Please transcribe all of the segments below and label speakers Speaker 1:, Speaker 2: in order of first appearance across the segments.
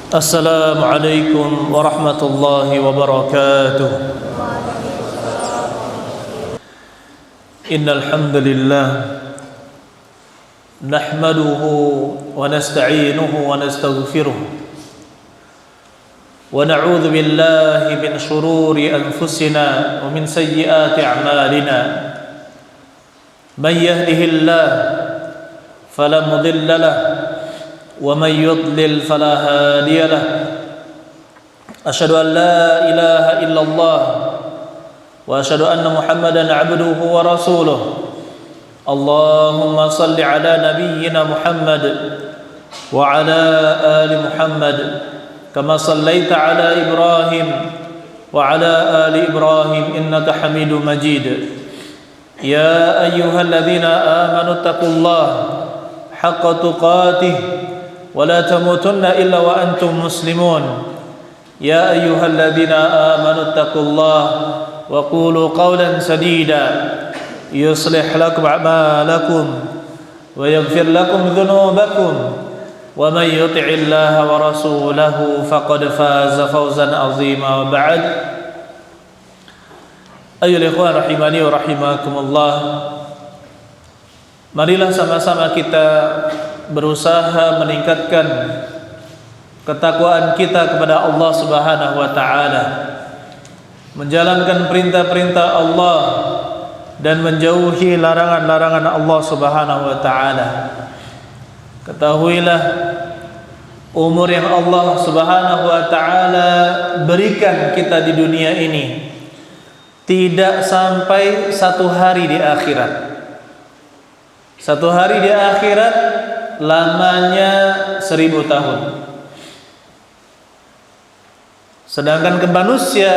Speaker 1: السلام عليكم ورحمة الله وبركاته. إن الحمد لله نحمده ونستعينه ونستغفره ونعوذ بالله من شرور أنفسنا ومن سيئات أعمالنا. من يهده الله فلا مضل له ومن يضلل فلا هادي له. أشهد أن لا إله إلا الله وأشهد أن محمدا عبده ورسوله. اللهم صل على نبينا محمد وعلى آل محمد كما صليت على إبراهيم وعلى آل إبراهيم إنك حميد مجيد. يا أيها الذين آمنوا اتقوا الله حق تقاته ولا تموتن إلا وأنتم مسلمون. يا أيها الذين آمنوا اتقوا الله وقولوا قولا سديدا يصلح لكم أعمالكم ويغفر لكم ذنوبكم ومن يطع الله ورسوله فقد فاز فوزا عظيما. وبعد، أيها الإخوان rahimani wa rahimakumullah, marilah sama-sama kita berusaha meningkatkan ketakwaan kita kepada Allah Subhanahu wa taala, menjalankan perintah-perintah Allah dan menjauhi larangan-larangan Allah Subhanahu wa taala. Ketahuilah, umur yang Allah Subhanahu wa taala berikan kita di dunia ini tidak sampai satu hari di akhirat. Satu hari di akhirat lamanya 1000 tahun. Sedangkan ke manusia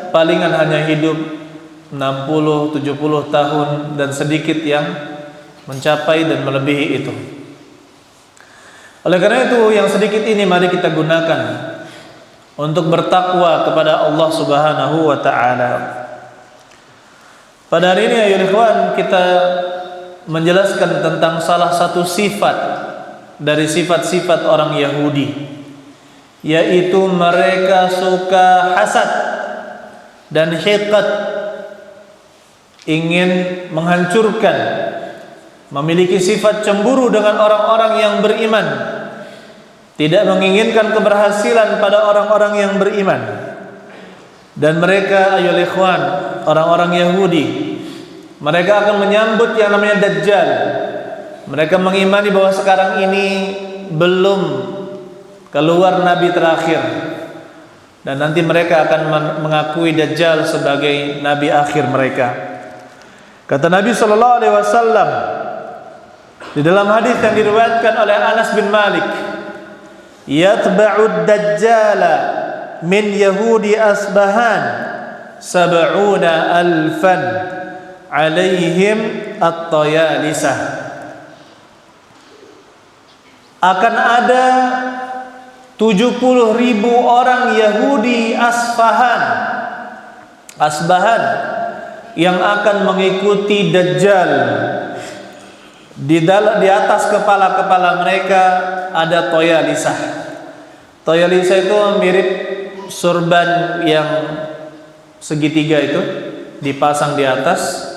Speaker 1: palingan hanya hidup 60-70 tahun dan sedikit yang mencapai dan melebihi itu. Oleh karena itu, yang sedikit ini mari kita gunakan untuk bertakwa kepada Allah Subhanahu wa taala. Pada hari ini ayo ikhwan, kita menjelaskan tentang salah satu sifat dari sifat-sifat orang Yahudi, yaitu mereka suka hasad dan hiqad, ingin menghancurkan, memiliki sifat cemburu dengan orang-orang yang beriman, tidak menginginkan keberhasilan pada orang-orang yang beriman. Dan mereka ayolah ikhwan, orang-orang Yahudi, mereka akan menyambut yang namanya Dajjal. Mereka mengimani bahwa sekarang ini belum keluar nabi terakhir, dan nanti mereka akan mengakui Dajjal sebagai nabi akhir mereka. Kata Nabi sallallahu alaihi wasallam di dalam hadis yang diriwayatkan oleh Anas bin Malik, yatba'ud dajjala min yahudi Asbahan 70,000 alaihim at-tayalisah. Akan ada 70.000 orang Yahudi Asbahan yang akan mengikuti Dajjal. Di atas kepala-kepala mereka ada toyalisah. Toyalisah itu mirip surban yang segitiga itu, dipasang di atas,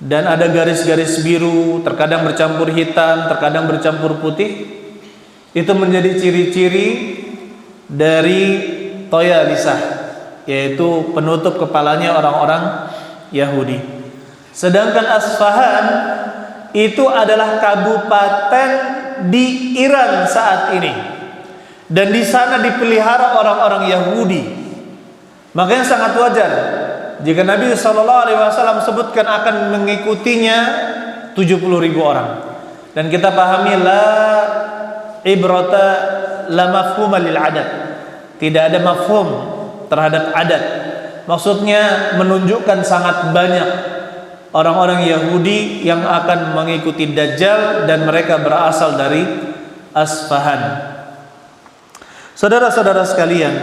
Speaker 1: dan ada garis-garis biru, terkadang bercampur hitam, terkadang bercampur putih. Itu menjadi ciri-ciri dari toyalisah, yaitu penutup kepalanya orang-orang Yahudi. Sedangkan Asfahan itu adalah kabupaten di Iran saat ini, dan di sana dipelihara orang-orang Yahudi. Makanya sangat wajar jika Nabi SAW sebutkan akan mengikutinya 70.000 orang. Dan kita pahami la ibrata la mafhuma lil adat. Tidak ada mafhum terhadap adat. Maksudnya menunjukkan sangat banyak orang-orang Yahudi yang akan mengikuti Dajjal, dan mereka berasal dari Asfahan. Saudara-saudara sekalian,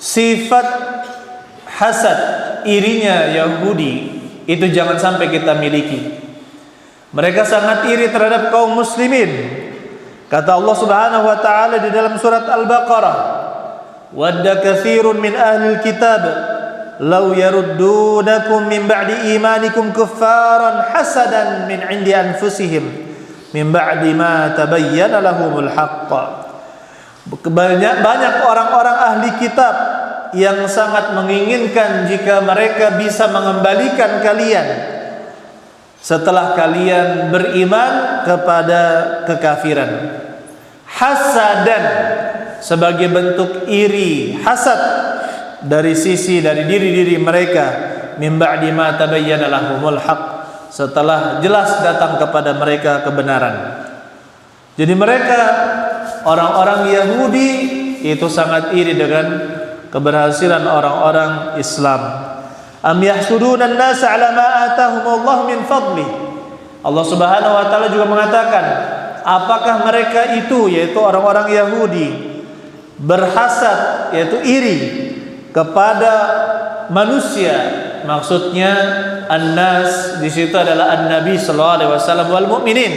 Speaker 1: sifat hasad, irinya Yahudi itu jangan sampai kita miliki. Mereka sangat iri terhadap kaum muslimin Kata Allah Subhanahu wa taala di dalam surat Al-Baqarah, "Wadda katsirun min ahlil kitab law yaruddunakum min ba'di imanikum kuffaran hasadan min 'indi anfusihim min ba'di ma tabayyana lahumul haqq." Banyak orang-orang ahli kitab yang sangat menginginkan jika mereka bisa mengembalikan kalian setelah kalian beriman kepada kekafiran. Hasadan, sebagai bentuk iri, hasad dari diri mereka, min ba'di ma tabayyana lahumul haqq, setelah jelas datang kepada mereka kebenaran. Jadi mereka orang-orang Yahudi itu sangat iri dengan keberhasilan orang-orang Islam. Am yahsuduna an-nasa 'ala ma atahumullah min fadli. Allah Subhanahu wa taala juga mengatakan, apakah mereka itu, yaitu orang-orang Yahudi, berhasad, yaitu iri kepada manusia? Maksudnya an-nas di situ adalah an-nabi sallallahu alaihi wasallam wal mu'minin,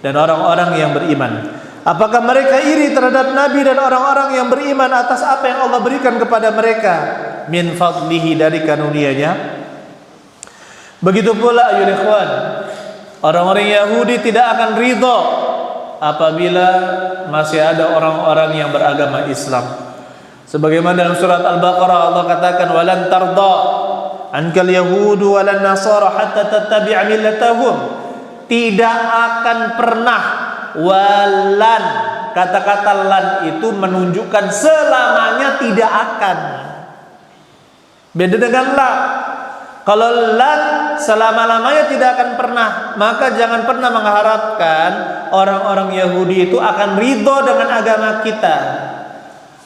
Speaker 1: dan orang-orang yang beriman. Apakah mereka iri terhadap Nabi dan orang-orang yang beriman atas apa yang Allah berikan kepada mereka? Min fadlihi, dari karunia-Nya. Begitu pula ayuhal ikhwan, orang-orang Yahudi tidak akan ridha apabila masih ada orang-orang yang beragama Islam. Sebagaimana dalam surat Al-Baqarah Allah katakan, "Walan tarda ankal yahudu walan nasara hatta tattabi'a millatahum." Tidak akan pernah, walan, kata-kata lan itu menunjukkan selamanya tidak akan. Beda dengan la. Kalau lan selama-lamanya tidak akan pernah, maka jangan pernah mengharapkan orang-orang Yahudi itu akan ridho dengan agama kita.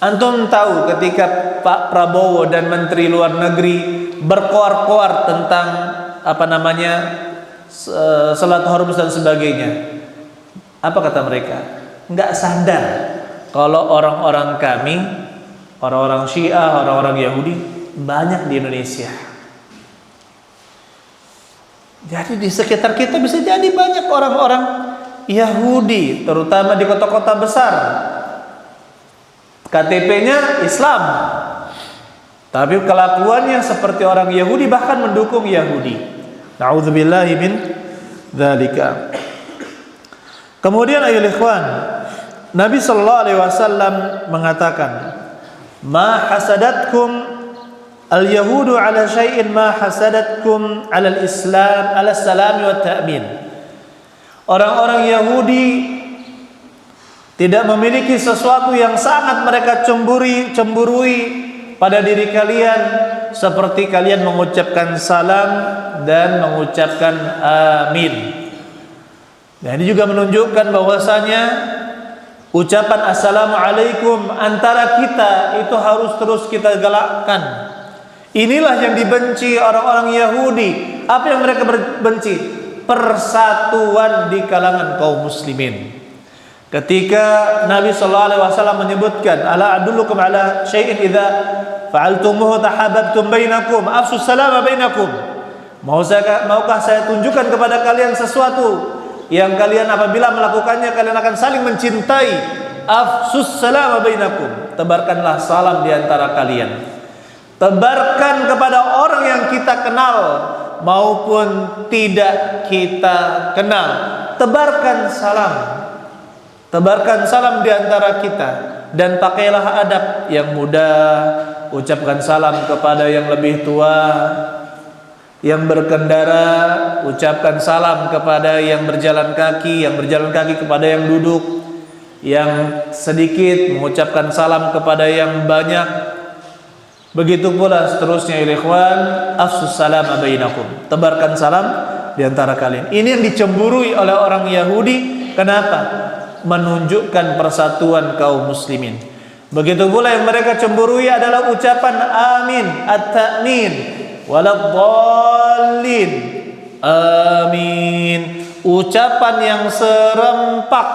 Speaker 1: Antum tahu ketika Pak Prabowo dan Menteri Luar Negeri berkoar-koar tentang salat hormus dan sebagainya, apa kata mereka? Enggak sadar kalau orang-orang kami, orang-orang Syiah, orang-orang Yahudi banyak di Indonesia. Jadi di sekitar kita bisa jadi banyak orang-orang Yahudi, terutama di kota-kota besar. KTP-nya Islam, tapi kelakuannya seperti orang Yahudi, bahkan mendukung Yahudi. Na'udzubillahi min dzalika. Kemudian ayyuhal ikhwan, Nabi sallallahu alaihi wasallam mengatakan, "Ma hasadatkum al-yahudu ala syai'in ma hasadatkum ala al-islam ala salami wa ta'min." Orang-orang Yahudi tidak memiliki sesuatu yang sangat mereka cemburui pada diri kalian seperti kalian mengucapkan salam dan mengucapkan amin. Nah, ini juga menunjukkan bahwasanya ucapan assalamualaikum antara kita itu harus terus kita galakkan. Inilah yang dibenci orang-orang Yahudi. Apa yang mereka benci? Persatuan di kalangan kaum muslimin. Ketika Nabi sallallahu alaihi wasallam menyebutkan, "Ala adullukum ala syai'in idza fa'altumuhu tahabbtum bainakum, afsus salama bainakum." Maukah saya tunjukkan kepada kalian sesuatu yang kalian apabila melakukannya kalian akan saling mencintai? Afsus salama bainakum. Tebarkanlah salam di antara kalian. Tebarkan kepada orang yang kita kenal maupun tidak kita kenal. Tebarkan salam. Tebarkan salam di antara kita, dan pakailah adab yang mudah. Ucapkan salam kepada yang lebih tua, yang berkendara, ucapkan salam kepada yang berjalan kaki, kepada yang duduk, yang sedikit mengucapkan salam kepada yang banyak. Begitu pula seterusnya, ikhwan, afsus salam bainakum. Tebarkan salam di antara kalian. Ini yang dicemburui oleh orang Yahudi. Kenapa? Menunjukkan persatuan kaum muslimin. Begitu pula yang mereka cemburui adalah ucapan amin, at-ta'min, waladhdallin, amin. Ucapan yang serempak.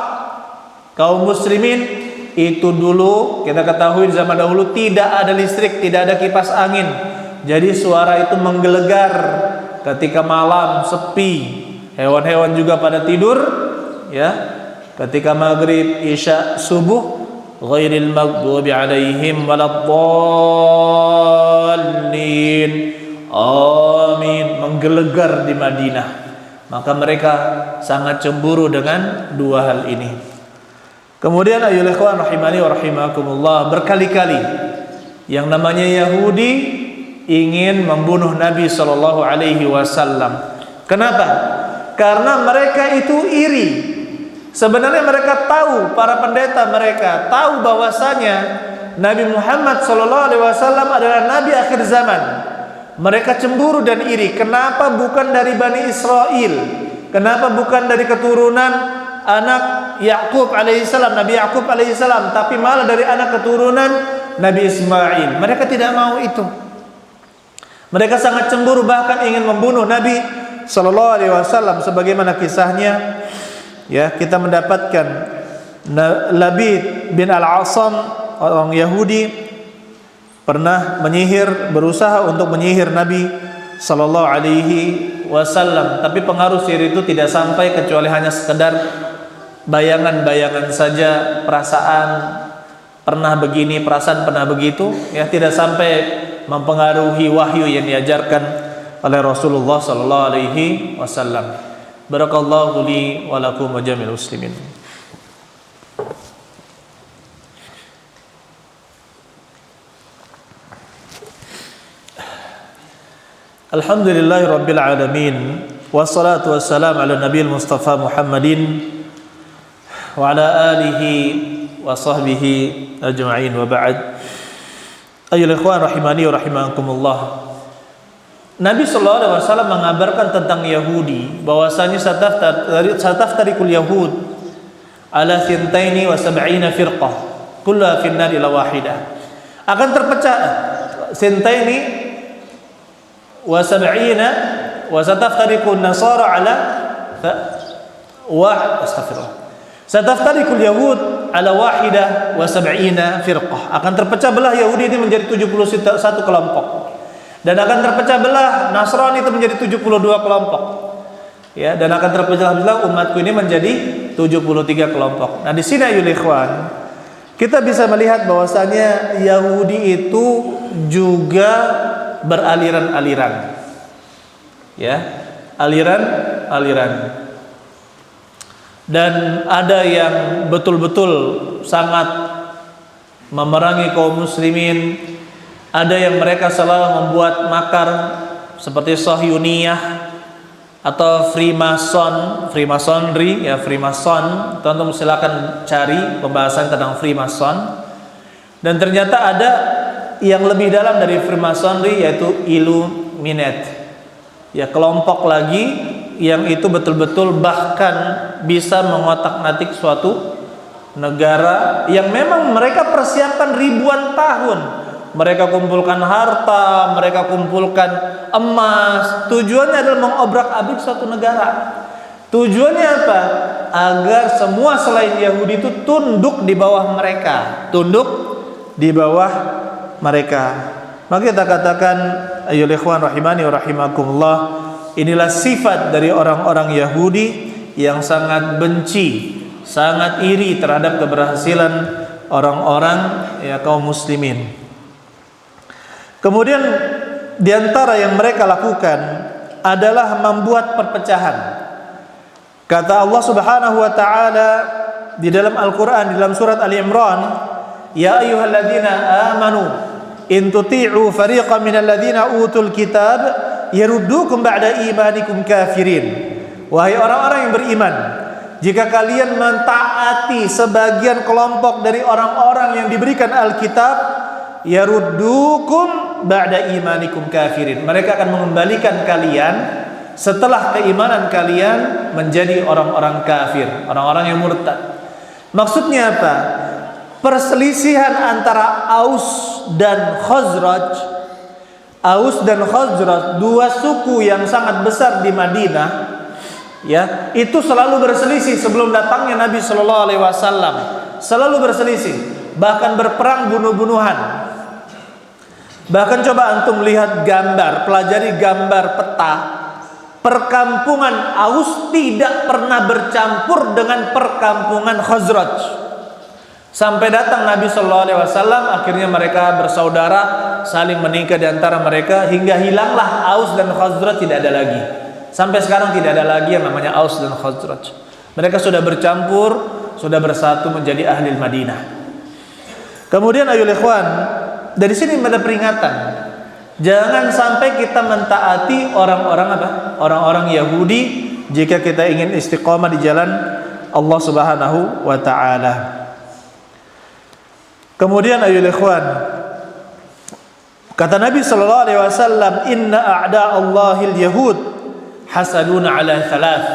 Speaker 1: Kaum muslimin itu dulu kita ketahui di zaman dahulu tidak ada listrik, tidak ada kipas angin. Jadi suara itu menggelegar ketika malam sepi. Hewan-hewan juga pada tidur, ya. ketika maghrib, isya, subuh, ghairil maghdubi alaihim waladdallin, amin, menggelegar di Madinah. Maka mereka sangat cemburu dengan dua hal ini. Kemudian ayyuhal ikhwan rahimani wa rahimakumullah, berkali-kali yang namanya Yahudi ingin membunuh Nabi sallallahu alaihi wasallam. Kenapa? Karena mereka itu iri. Sebenarnya mereka tahu, para pendeta mereka tahu bahwasanya Nabi Muhammad sallallahu alaihi wasallam adalah nabi akhir zaman. Mereka cemburu dan iri. Kenapa bukan dari Bani Israel? Kenapa bukan dari keturunan anak Yakub alaihissalam, Nabi Yakub alaihissalam, tapi malah dari anak keturunan Nabi Ismail? Mereka tidak mau itu. Mereka sangat cemburu, bahkan ingin membunuh Nabi sallallahu alaihi wasallam. Sebagaimana kisahnya, ya, kita mendapatkan Labid bin Al-Asam, orang Yahudi, pernah berusaha untuk menyihir Nabi sallallahu alaihi wasallam, tapi pengaruh sihir itu tidak sampai, kecuali hanya sekedar bayangan-bayangan saja, perasaan pernah begini, perasaan pernah begitu, ya, tidak sampai mempengaruhi wahyu yang diajarkan oleh Rasulullah sallallahu alaihi wasallam. Barakallahu li wa lakum wa jamil muslimin. Alhamdulillahi rabbil alamin, wassalatu wassalamu ala nabiyil mustafa Muhammadin wa ala alihi wa sahbihi ajma'in, wa ba'd. Ayyuhal ikhwan rahimani wa rahimakumullah, Nabi sallallahu alaihi wasallam mengabarkan tentang Yahudi bahwasanya sataftariqul yahud ala 72 firqah kulluha fin nar ila wahidah. Akan terpecah sintaini wa sab'ina wa sataftariqun nasara ala sataftariqul yahud ala wahidah wa sab'ina firqah. Akan terpecah belah Yahudi ini menjadi 71 kelompok, dan akan terpecah belah Nasrani itu menjadi 72 kelompok, ya, dan akan terpecah belah umatku ini menjadi 73 kelompok. Nah, di sini ayyuhal ikhwan, kita bisa melihat bahwasanya Yahudi itu juga beraliran-aliran, ya, aliran-aliran, dan ada yang betul-betul sangat memerangi kaum muslimin, ada yang mereka selalu membuat makar seperti Sahyuniyah atau Freemasonry, ya, Freemason. Teman-teman silakan cari pembahasan tentang Freemason. Dan ternyata ada yang lebih dalam dari Freemasonry, yaitu Illuminati, ya, kelompok lagi yang itu betul-betul bahkan bisa mengotak-atik suatu negara yang memang mereka persiapkan ribuan tahun. Mereka kumpulkan harta, mereka kumpulkan emas. Tujuannya adalah mengobrak-abrik suatu negara. Tujuannya apa? Agar semua selain Yahudi itu tunduk di bawah mereka, tunduk di bawah mereka. Maka kita katakan, ayyuhal ikhwan rahimani wa rahimakumullah, inilah sifat dari orang-orang Yahudi yang sangat benci, sangat iri terhadap keberhasilan orang-orang, ya, kaum muslimin. Kemudian diantara yang mereka lakukan adalah membuat perpecahan. Kata Allah Subhanahu wa taala di dalam Al-Qur'an, di dalam surat Ali Imran, ya ayyuhalladzina amanu in tuti'u fariqan minal ladzina utul kitab yaruddukum ba'da imanikum kafirin. Wahai orang-orang yang beriman, jika kalian mentaati sebagian kelompok dari orang-orang yang diberikan Alkitab, yaruddukum ba'da imanikum kafirin, mereka akan mengembalikan kalian setelah keimanan kalian menjadi orang-orang kafir, orang-orang yang murtad. Maksudnya apa? Perselisihan antara Aus dan Khazraj, dua suku yang sangat besar di Madinah, ya, itu selalu berselisih sebelum datangnya Nabi Shallallahu Alaihi Wasallam, selalu berselisih, bahkan berperang bunuh-bunuhan. Bahkan coba antum lihat gambar, pelajari gambar peta, Perkampungan Aus tidak pernah bercampur dengan perkampungan Khazraj. Sampai datang Nabi Shallallahu Alaihi Wasallam, akhirnya mereka bersaudara, saling menikah di antara mereka, hingga hilanglah Aus dan Khazraj, tidak ada lagi. Sampai sekarang tidak ada lagi yang namanya Aus dan Khazraj. Mereka sudah bercampur, sudah bersatu menjadi ahli Madinah. Kemudian ayol ikhwan, dari sini ada peringatan. Jangan sampai kita mentaati orang-orang apa? Orang-orang Yahudi jika kita ingin istiqomah di jalan Allah Subhanahu wa taala. Kemudian ayol ikhwan, kata Nabi sallallahu alaihi wasallam, "Inna a'da Allahil yahud hasaduna ala thalath."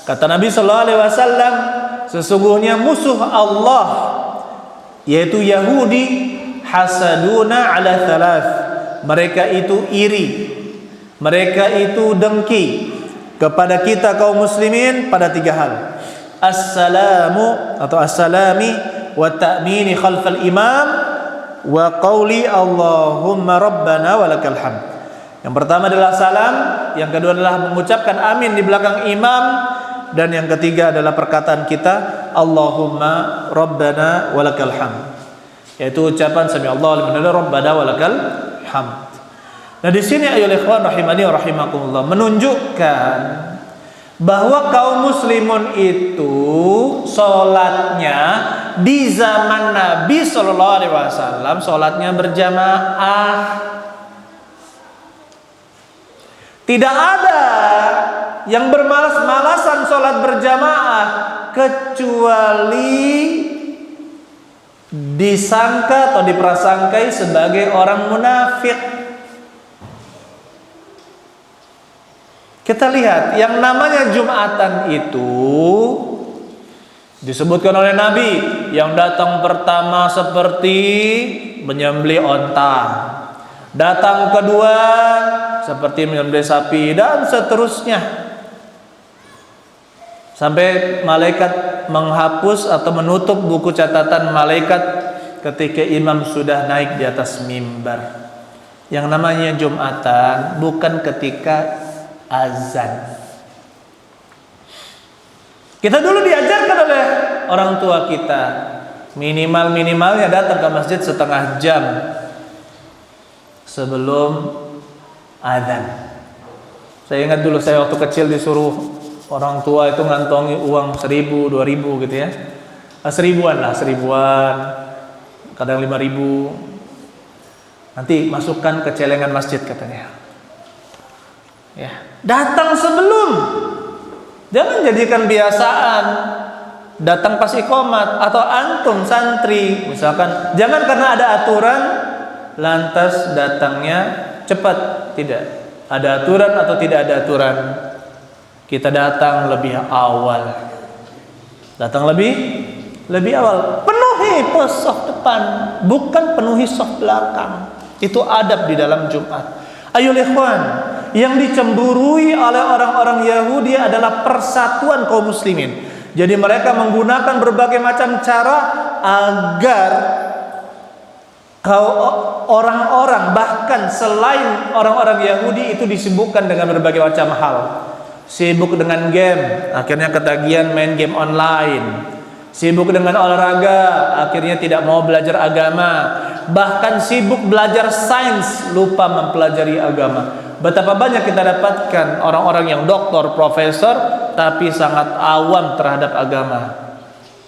Speaker 1: Kata Nabi sallallahu alaihi wasallam, sesungguhnya musuh Allah yaitu Yahudi hasaduna ala thalath. Mereka itu iri, mereka itu dengki kepada kita kaum muslimin pada 3 hal. Assalamu atau assalami wa ta'mini khalfal imam wa qawli Allahumma rabbana walakal hamd. Yang pertama adalah salam, yang kedua adalah mengucapkan amin di belakang imam, dan yang ketiga adalah perkataan kita Allahumma rabbana walakal hamd, yaitu ucapan sami Allahu liman hamidah rabbana walakal hamd. Nah, di sini ayol ikhwan rahimani wa rahimakumullah menunjukkan bahwa kaum muslimun itu salatnya di zaman Nabi sallallahu alaihi wasallam salatnya berjamaah. Tidak ada yang bermalas-malasan salat berjamaah kecuali disangka atau diprasangkai sebagai orang munafik. Kita lihat yang namanya Jumatan itu disebutkan oleh Nabi, yang datang pertama seperti menyembelih onta, datang kedua seperti menyembelih sapi, dan seterusnya, sampai malaikat menghapus atau menutup buku catatan malaikat ketika imam sudah naik di atas mimbar. Yang namanya Jumatan bukan ketika azan. Kita dulu diajarkan oleh orang tua kita, minimalnya datang ke masjid setengah jam sebelum azan. Saya ingat dulu saya waktu kecil disuruh orang tua itu ngantongi uang 1.000, 2.000 gitu ya. Seribuan, kadang 5.000. Nanti masukkan ke celengan masjid katanya. Ya, datang sebelum. Jangan jadikan kebiasaan datang pas iqamat, atau antum santri misalkan, jangan karena ada aturan lantas datangnya cepat. Tidak. Ada aturan atau tidak ada aturan, kita datang lebih awal. Datang lebih awal. Penuhi pos saf depan, bukan penuhi saf belakang. Itu adab di dalam Jumat. Ayo ikhwan, yang dicemburui oleh orang-orang Yahudi adalah persatuan kaum muslimin. Jadi mereka menggunakan berbagai macam cara agar orang-orang, bahkan selain orang-orang Yahudi itu disibukkan dengan berbagai macam hal. Sibuk dengan game, akhirnya ketagihan main game online. Sibuk dengan olahraga, akhirnya tidak mau belajar agama. Bahkan sibuk belajar sains, lupa mempelajari agama. Betapa banyak kita dapatkan orang-orang yang doktor, profesor, tapi sangat awam terhadap agama.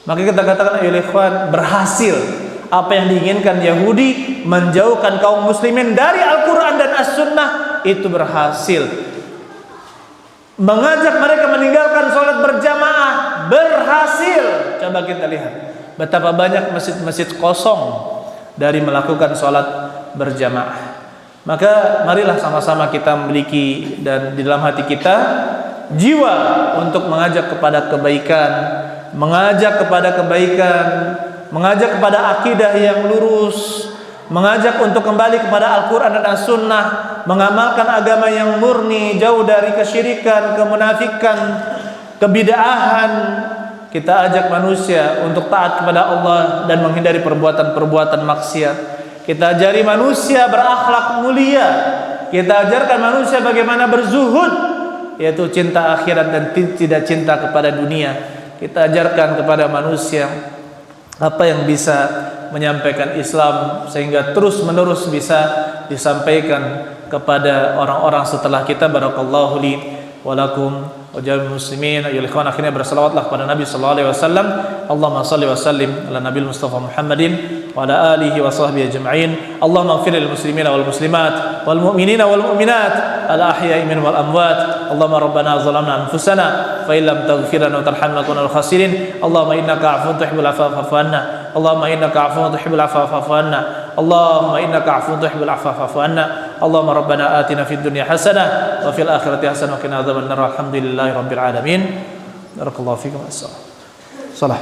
Speaker 1: Maka kita katakan, ayo ikhwan, berhasil apa yang diinginkan Yahudi, menjauhkan kaum muslimin dari Al-Quran dan As-Sunnah, itu berhasil. Mengajak mereka meninggalkan sholat berjamaah, berhasil. Coba kita lihat betapa banyak masjid-masjid kosong dari melakukan sholat berjamaah. Maka marilah sama-sama kita memiliki dan di dalam hati kita jiwa untuk mengajak kepada kebaikan, mengajak kepada akidah yang lurus, mengajak untuk kembali kepada Al-Quran dan As-Sunnah, mengamalkan agama yang murni, jauh dari kesyirikan, kemunafikan, kebid'ahan. Kita ajak manusia untuk taat kepada Allah dan menghindari perbuatan-perbuatan maksiat. Kita ajari manusia berakhlak mulia. Kita ajarkan manusia bagaimana berzuhud yaitu cinta akhirat dan tidak cinta kepada dunia. Kita ajarkan kepada manusia apa yang bisa menyampaikan Islam sehingga terus menerus bisa disampaikan kepada orang-orang setelah kita. Barakallahu li wa lakum wa jami'il muslimin. Ayyuhal ikhwan, akhirnya bersalawatlah kepada Nabi sallallahu alaihi wasallam. Allahumma shalli wa sallim ala nabiyil mustafa Muhammadin wa ala alihi wa sahbihi ajma'in. Allahumma ighfir lil muslimina wal muslimat wal mu'minina wal mu'minat al ahya'i minhum wal amwat. Allahumma rabbana zalamna anfusana fa in lam taghfir lana wa tarhamna kunal khasirin. Allahumma innaka 'afuwun tuhibbul 'afwa fa'fu 'anna. Allahumma innaka 'afuwun tuhibbul 'afwa fa'fu 'anna. Allahumma innaka 'afuwun tuhibbul 'afwa fa'fu 'anna. Allahumma rabbana atina fid dunya hasanah wa fil akhirati hasanah wa qina adzabannar. Alhamdulillahi rabbil alamin. Barakallahu fikum. Assalam.